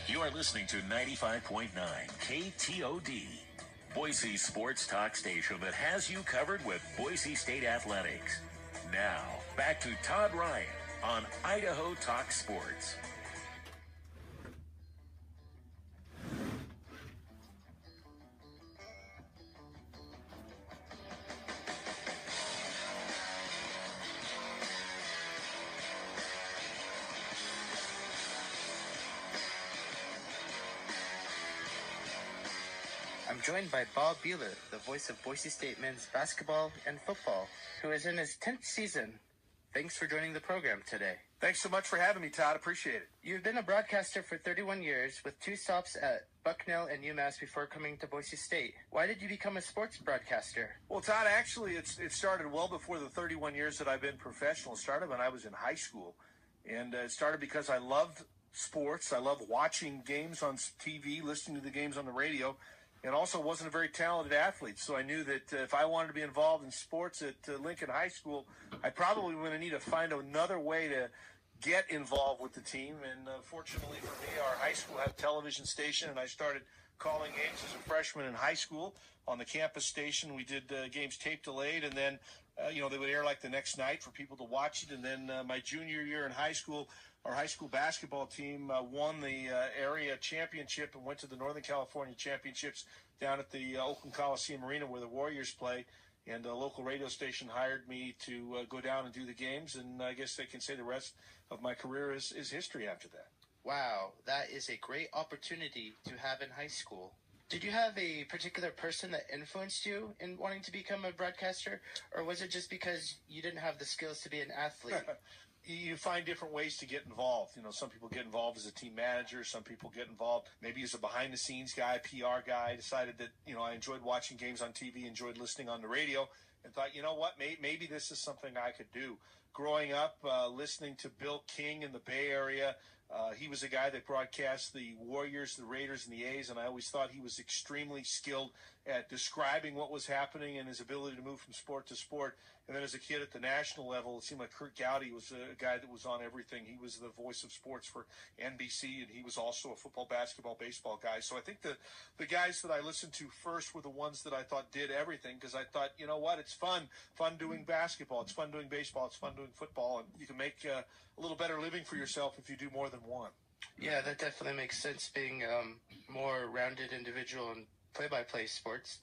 You are listening to 95.9 KTOD, Boise's sports talk station that has you covered with Boise State athletics. Now, back to Todd Ryan on Idaho Talk Sports. I'm joined by Bob Beeler, the voice of Boise State men's basketball and football, who is in his 10th season. Thanks for joining the program today. Thanks so much for having me, Todd. Appreciate it. You've been a broadcaster for 31 years with 2 stops at Bucknell and UMass before coming to Boise State. Why did you become a sports broadcaster? Well, Todd, actually, it started well before the 31 years that I've been professional. It started when I was in high school. And it started because I loved sports. I loved watching games on TV, listening to the games on the radio, and also wasn't a very talented athlete. So I knew that if I wanted to be involved in sports at Lincoln High School, I probably was going to need to find another way to get involved with the team. And fortunately for me, our high school had a television station, and I started calling games as a freshman in high school on the campus station. We did games tape delayed, and then they would air like the next night for people to watch it. And then my junior year in high school, our high school basketball team won the area championship and went to the Northern California Championships down at the Oakland Coliseum Arena where the Warriors play. And a local radio station hired me to go down and do the games. And I guess they can say the rest of my career is history after that. Wow, that is a great opportunity to have in high school. Did you have a particular person that influenced you in wanting to become a broadcaster, or was it just because you didn't have the skills to be an athlete? You find different ways to get involved. Some people get involved as a team manager. Some people get involved maybe as a behind-the-scenes guy, PR guy. I decided that, I enjoyed watching games on TV, enjoyed listening on the radio, and thought, you know what, maybe this is something I could do. Growing up, listening to Bill King in the Bay Area, he was a guy that broadcast the Warriors, the Raiders, and the A's, and I always thought he was extremely skilled at describing what was happening and his ability to move from sport to sport. And then as a kid at the national level, it seemed like Kurt Gowdy was a guy that was on everything. He was the voice of sports for NBC, and he was also a football, basketball, baseball guy. So I think the guys that I listened to first were the ones that I thought did everything, because I thought, you know what, it's fun doing basketball, it's fun doing baseball, it's fun doing football, and you can make a little better living for yourself if you do more than one. Yeah, that definitely makes sense, being more rounded individual in play-by-play sports.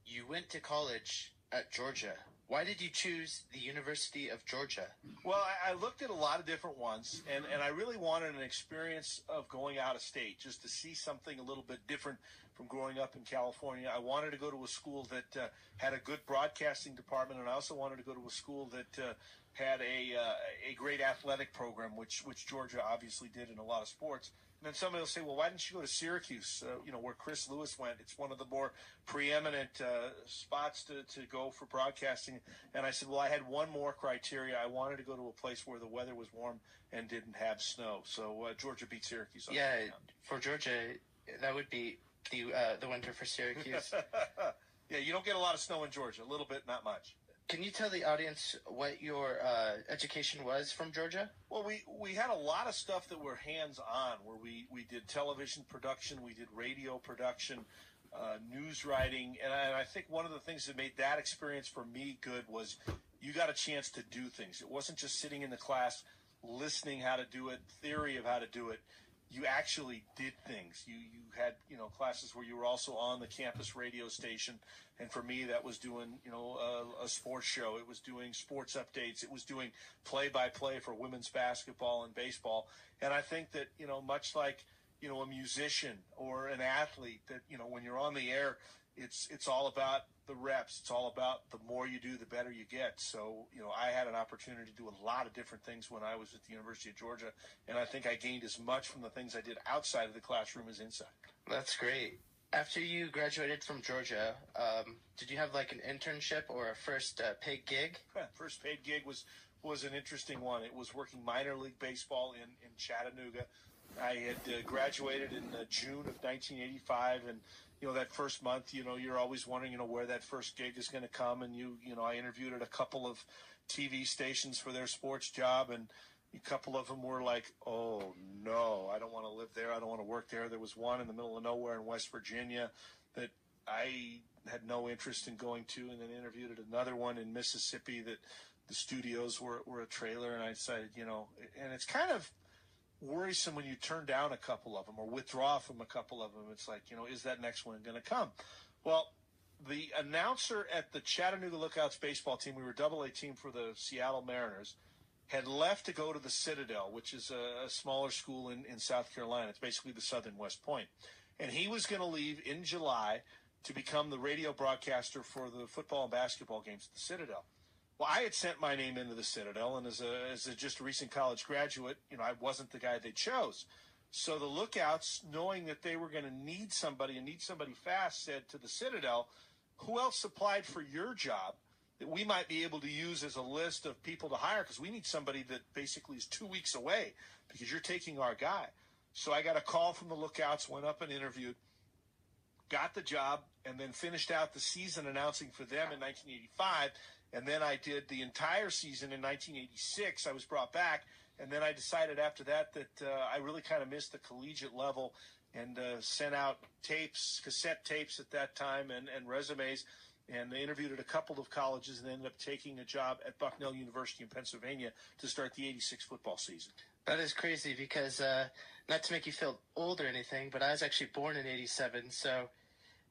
You went to college at Georgia. Why did you choose the University of Georgia? Well, I looked at a lot of different ones, and I really wanted an experience of going out of state, just to see something a little bit different from growing up in California. I wanted to go to a school that had a good broadcasting department, and I also wanted to go to a school that had a great athletic program, which Georgia obviously did in a lot of sports. And then somebody will say, well, why didn't you go to Syracuse, where Chris Lewis went? It's one of the more preeminent spots to go for broadcasting. And I said, well, I had one more criteria. I wanted to go to a place where the weather was warm and didn't have snow. So Georgia beat Syracuse. Yeah, for Georgia, that would be the winter for Syracuse. Yeah, you don't get a lot of snow in Georgia. A little bit, not much. Can you tell the audience what your education was from Georgia? Well, we had a lot of stuff that were hands-on, where we did television production, we did radio production, news writing, and I think one of the things that made that experience for me good was you got a chance to do things. It wasn't just sitting in the class listening how to do it, theory of how to do it. You actually did things. You had, classes where you were also on the campus radio station. And for me, that was doing, a sports show. It was doing sports updates. It was doing play-by-play for women's basketball and baseball. And I think that, much like, a musician or an athlete, that, when you're on the air, it's all about the reps. It's all about the more you do, the better you get. So, I had an opportunity to do a lot of different things when I was at the University of Georgia, and I think I gained as much from the things I did outside of the classroom as inside. That's great. After you graduated from Georgia, did you have like an internship or a first paid gig? First paid gig was an interesting one. It was working minor league baseball in Chattanooga. I had graduated in June of 1985, and that first month, you're always wondering, where that first gig is going to come. And I interviewed at a couple of TV stations for their sports job, and A couple of them were like, oh, no, I don't want to live there. I don't want to work there. There was one in the middle of nowhere in West Virginia that I had no interest in going to, and then interviewed at another one in Mississippi that the studios were a trailer, and I decided, and it's kind of worrisome when you turn down a couple of them or withdraw from a couple of them. It's like, is that next one going to come? Well, the announcer at the Chattanooga Lookouts baseball team, we were AA team for the Seattle Mariners, had left to go to the Citadel, which is a smaller school in South Carolina. It's basically the southern West Point. And he was going to leave in July to become the radio broadcaster for the football and basketball games at the Citadel. Well, I had sent my name into the Citadel, and as a just a recent college graduate, I wasn't the guy they chose. So the Lookouts, knowing that they were going to need somebody and need somebody fast, said to the Citadel, who else applied for your job that we might be able to use as a list of people to hire, because we need somebody that basically is 2 weeks away because you're taking our guy. So I got a call from the Lookouts, went up and interviewed, got the job, and then finished out the season announcing for them in 1985. And then I did the entire season in 1986. I was brought back, and then I decided after that I really kind of missed the collegiate level, and sent out cassette tapes at that time, and resumes, and interviewed at a couple of colleges, and ended up taking a job at Bucknell University in Pennsylvania to start the 86 football season. That is crazy because, not to make you feel old or anything, but I was actually born in 87, so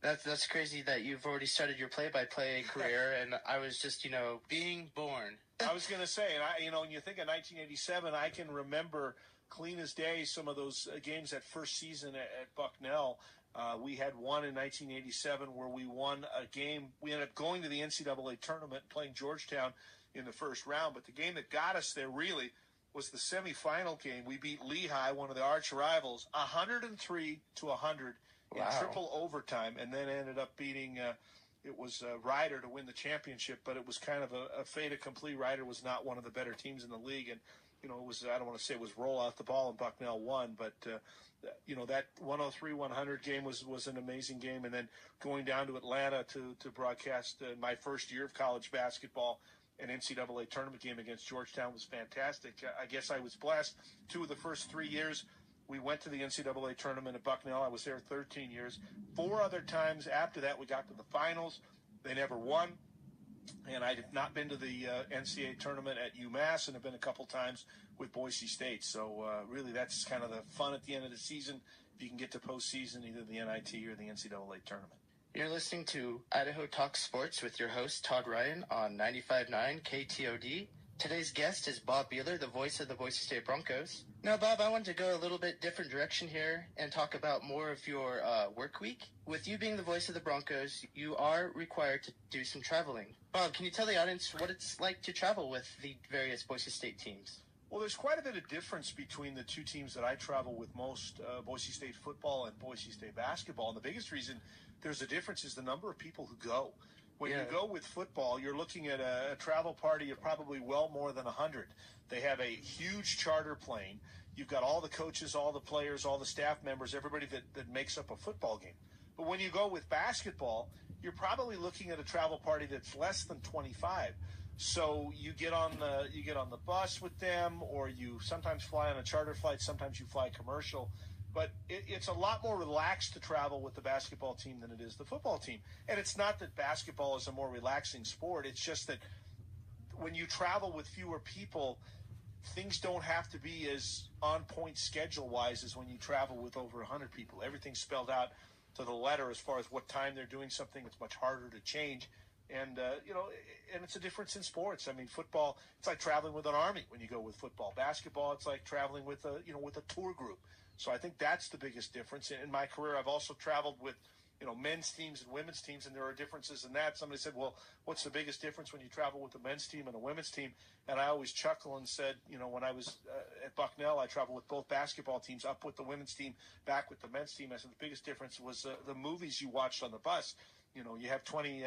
that's crazy that you've already started your play-by-play career, and I was just, being born. I was going to say, and when you think of 1987, I can remember clean as day some of those games that first season at Bucknell. We had one in 1987 where we won a game. We ended up going to the NCAA tournament, playing Georgetown in the first round, but the game that got us there really was the semifinal game. We beat Lehigh, one of the arch rivals, 103-100 in triple overtime, and then ended up beating it was Ryder to win the championship, but it was kind of a fait accompli. Ryder was not one of the better teams in the league, and it was, I don't want to say it was roll out the ball and Bucknell won, but that 103-100 game was an amazing game. And then going down to Atlanta to broadcast my first year of college basketball, an NCAA tournament game against Georgetown was fantastic. I guess I was blessed. 2 of the first 3 years we went to the NCAA tournament at Bucknell. I was there 13 years. 4 other times after that we got to the finals. They never won. And I have not been to the NCAA tournament at UMass, and have been a couple times with Boise State. So really that's kind of the fun at the end of the season, if you can get to postseason, either the NIT or the NCAA tournament. You're listening to Idaho Talk Sports with your host, Todd Ryan, on 95.9 KTOD. Today's guest is Bob Beeler, the voice of the Boise State Broncos. Now, Bob, I wanted to go a little bit different direction here and talk about more of your work week. With you being the voice of the Broncos, you are required to do some traveling. Bob, can you tell the audience what it's like to travel with the various Boise State teams? Well, there's quite a bit of difference between the two teams that I travel with most, Boise State football and Boise State basketball. And the biggest reason there's a difference is the number of people who go. When you go with football, you're looking at a travel party of probably well more than 100. They have a huge charter plane. You've got all the coaches, all the players, all the staff members, everybody that makes up a football game. But when you go with basketball, you're probably looking at a travel party that's less than 25. So you get on the bus with them, or you sometimes fly on a charter flight, sometimes you fly commercial. But it's a lot more relaxed to travel with the basketball team than it is the football team. And it's not that basketball is a more relaxing sport. It's just that when you travel with fewer people, things don't have to be as on point schedule-wise as when you travel with over 100 people. Everything's spelled out to the letter as far as what time they're doing something. It's much harder to change. And, and it's a difference in sports. I mean, football, it's like traveling with an army when you go with football. Basketball, it's like traveling with with a tour group. So I think that's the biggest difference. In my career, I've also traveled with, men's teams and women's teams, and there are differences in that. Somebody said, well, what's the biggest difference when you travel with a men's team and a women's team? And I always chuckle and said, when I was at Bucknell, I traveled with both basketball teams, up with the women's team, back with the men's team. I said the biggest difference was the movies you watched on the bus. You have 20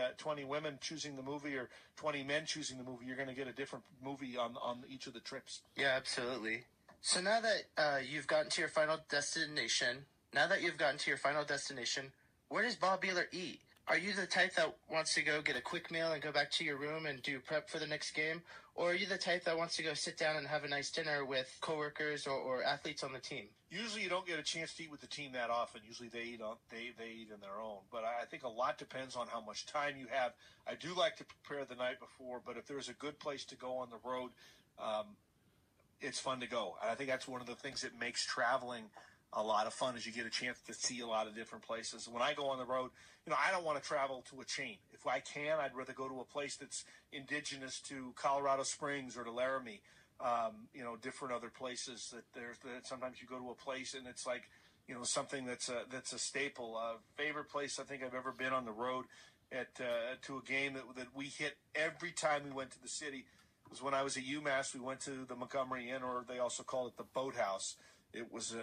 women choosing the movie or 20 men choosing the movie. You're going to get a different movie on each of the trips. Yeah, absolutely. So now that you've gotten to your final destination, where does Bob Beeler eat? Are you the type that wants to go get a quick meal and go back to your room and do prep for the next game? Or are you the type that wants to go sit down and have a nice dinner with coworkers or athletes on the team? Usually you don't get a chance to eat with the team that often. Usually they eat in their own. But I think a lot depends on how much time you have. I do like to prepare the night before, but if there's a good place to go on the road, it's fun to go. And I think that's one of the things that makes traveling a lot of fun is you get a chance to see a lot of different places. When I go on the road, I don't want to travel to a chain. If I can, I'd rather go to a place that's indigenous to Colorado Springs or to Laramie. Different other places that sometimes you go to a place and it's like, something that's a staple. Favorite place I think I've ever been on the road to a game that we hit every time we went to the city was when I was at UMass. We went to the Montgomery Inn, or they also call it the Boathouse. It was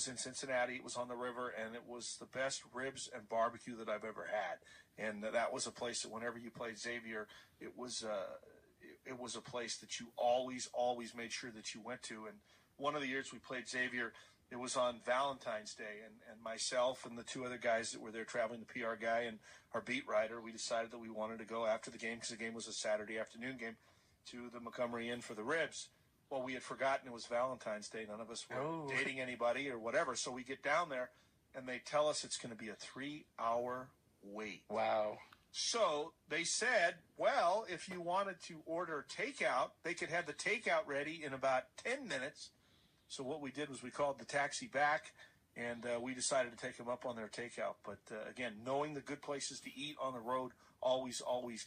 in Cincinnati. It was on the river, and it was the best ribs and barbecue that I've ever had. And that was a place that whenever you played Xavier, it was a place that you always made sure that you went to. And one of the years we played Xavier, it was on Valentine's Day, and myself and the two other guys that were there traveling, the PR guy and our beat writer, we decided that we wanted to go after the game, because the game was a Saturday afternoon game, to the Montgomery Inn for the ribs. Well, we had forgotten it was Valentine's Day. None of us were dating anybody or whatever. So we get down there, and they tell us it's going to be a 3-hour wait. Wow. So they said, well, if you wanted to order takeout, they could have the takeout ready in about 10 minutes. So what we did was we called the taxi back, and we decided to take them up on their takeout. But, again, knowing the good places to eat on the road, always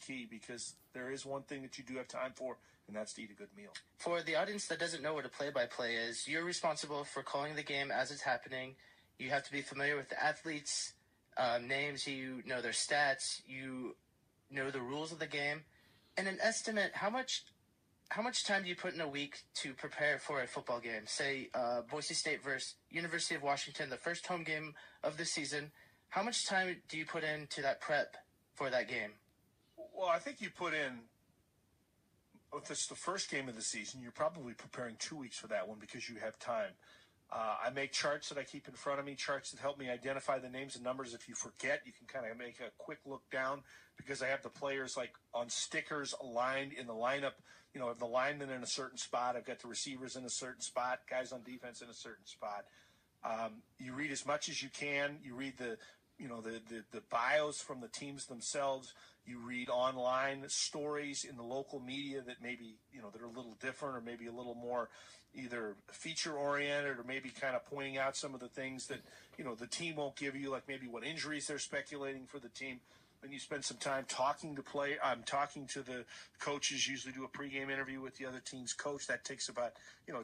key, because there is one thing that you do have time for, and that's to eat a good meal. For the audience that doesn't know what a play-by-play is, you're responsible for calling the game as it's happening. You have to be familiar with the athletes' names. You know their stats. You know the rules of the game. And an estimate, how much time do you put in a week to prepare for a football game? Say Boise State versus University of Washington, the first home game of the season. How much time do you put into that prep for that game? Well, I think you put in, if it's the first game of the season, you're probably preparing 2 weeks for that one because you have time. I make charts that I keep in front of me, charts that help me identify the names and numbers. If you forget, you can kind of make a quick look down, because I have the players like on stickers aligned in the lineup. I have the linemen in a certain spot. I've got the receivers in a certain spot, guys on defense in a certain spot. You read as much as you can. You read the bios from the teams themselves. You read online stories in the local media that maybe, that are a little different, or maybe a little more either feature oriented, or maybe kind of pointing out some of the things that, the team won't give you, like maybe what injuries they're speculating for the team. Then you spend some time talking to the coaches, usually do a pregame interview with the other team's coach. That takes about,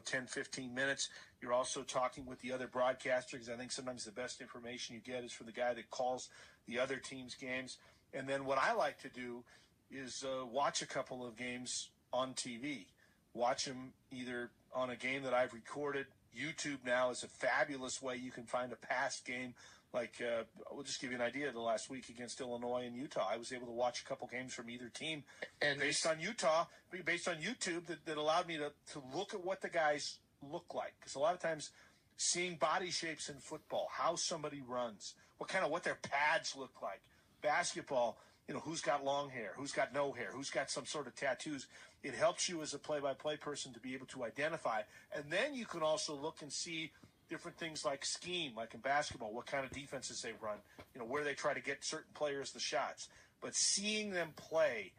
10, 15 minutes. You're also talking with the other broadcaster, because I think sometimes the best information you get is from the guy that calls the other team's games. And then what I like to do is watch a couple of games on TV. Watch them either on a game that I've recorded. YouTube now is a fabulous way you can find a past game. Like, we'll just give you an idea. The last week against Illinois and Utah, I was able to watch a couple games from either team, and based on YouTube, that allowed me to look at what the guys look like. Because a lot of times, seeing body shapes in football, how somebody runs, what their pads look like. Basketball, who's got long hair, who's got no hair, who's got some sort of tattoos. It helps you as a play-by-play person to be able to identify. And then you can also look and see different things like scheme, like in basketball, what kind of defenses they run, where they try to get certain players the shots. But seeing them play,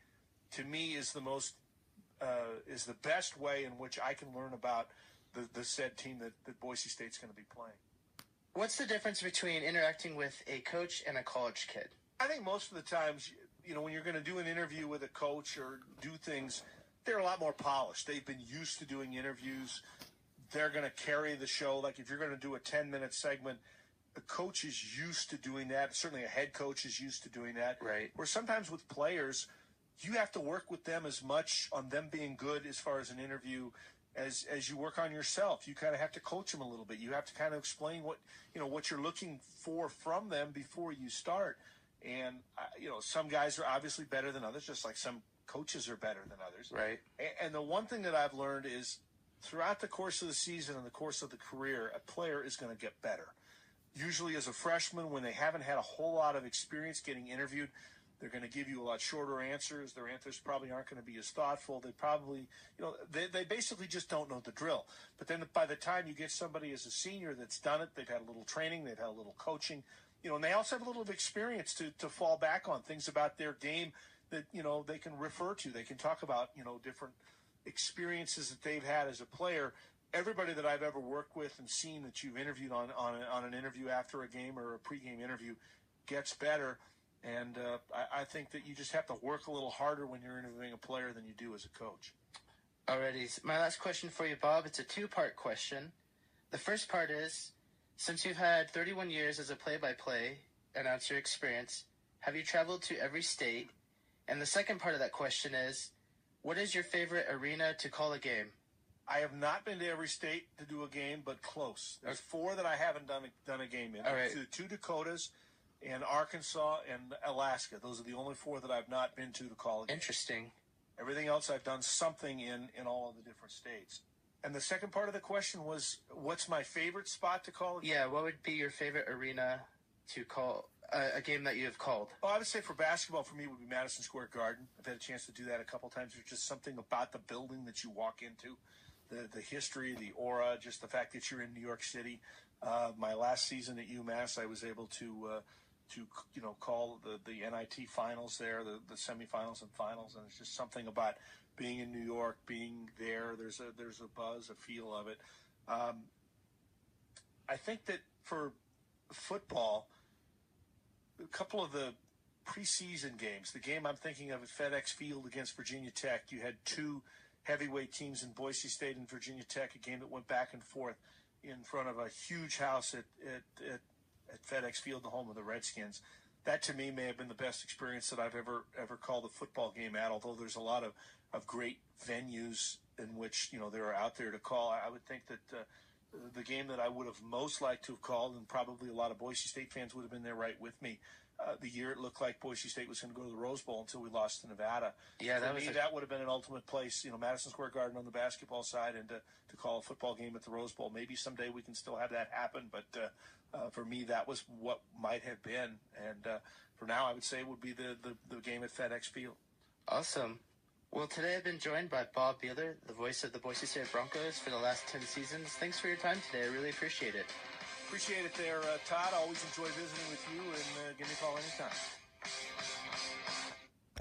to me, is is the best way in which I can learn about the said team that Boise State's going to be playing. What's the difference between interacting with a coach and a college kid? I think most of the times, when you're going to do an interview with a coach or do things, they're a lot more polished. They've been used to doing interviews. They're going to carry the show. Like if you're going to do a 10-minute segment, a coach is used to doing that. Certainly a head coach is used to doing that. Right. Where sometimes with players, you have to work with them as much on them being good as far as an interview as you work on yourself. You kind of have to coach them a little bit. You have to kind of explain what you're looking for from them before you start. And, some guys are obviously better than others, just like some coaches are better than others. Right. And the one thing that I've learned is throughout the course of the season and the course of the career, a player is going to get better. usually as a freshman, when they haven't had a whole lot of experience getting interviewed, they're going to give you a lot shorter answers. Their answers probably aren't going to be as thoughtful. They probably, they basically just don't know the drill. But then by the time you get somebody as a senior that's done it, they've had a little training, they've had a little coaching, and they also have a little bit of experience to fall back on, things about their game that, they can refer to. They can talk about, different experiences that they've had as a player. Everybody that I've ever worked with and seen that you've interviewed on an interview after a game or a pregame interview gets better. And I think that you just have to work a little harder when you're interviewing a player than you do as a coach. Alrighty. My last question for you, Bob, it's a two-part question. The first part is, since you've had 31 years as a play-by-play announcer experience, have you traveled to every state? And the second part of that question is, what is your favorite arena to call a game? I have not been to every state to do a game, but close. There's 4 that I haven't done a game in. All right. The 2 Dakotas and Arkansas and Alaska. Those are the only 4 that I've not been to call a game. Interesting. Everything else I've done something in all of the different states. And the second part of the question was, what's my favorite spot to call a game? Yeah, what would be your favorite arena to call a game that you have called? Well, I would say for basketball, for me, would be Madison Square Garden. I've had a chance to do that a couple times. There's just something about the building that you walk into, the history, the aura, just the fact that you're in New York City. My last season at UMass, I was able to call the NIT finals there, the semifinals and finals, and it's just something about being in New York, being there. There's a buzz, a feel of it. I think that for football, a couple of the preseason games, the game I'm thinking of at FedEx Field against Virginia Tech, you had 2 heavyweight teams in Boise State and Virginia Tech, a game that went back and forth in front of a huge house at FedEx Field, the home of the Redskins. That, to me, may have been the best experience that I've ever called a football game at, although there's a lot of great venues in which, they're out there to call. I would think that the game that I would have most liked to have called, and probably a lot of Boise State fans would have been there right with me, the year it looked like Boise State was going to go to the Rose Bowl until we lost to Nevada. Yeah, For me, that would have been an ultimate place, Madison Square Garden on the basketball side, and to call a football game at the Rose Bowl. Maybe someday we can still have that happen, but for me, that was what might have been. And for now, I would say it would be the game at FedEx Field. Awesome. Well, today I've been joined by Bob Beeler, the voice of the Boise State Broncos for the last 10 seasons. Thanks for your time today. I really appreciate it. Appreciate it there, Todd. Always enjoy visiting with you, and give me a call anytime.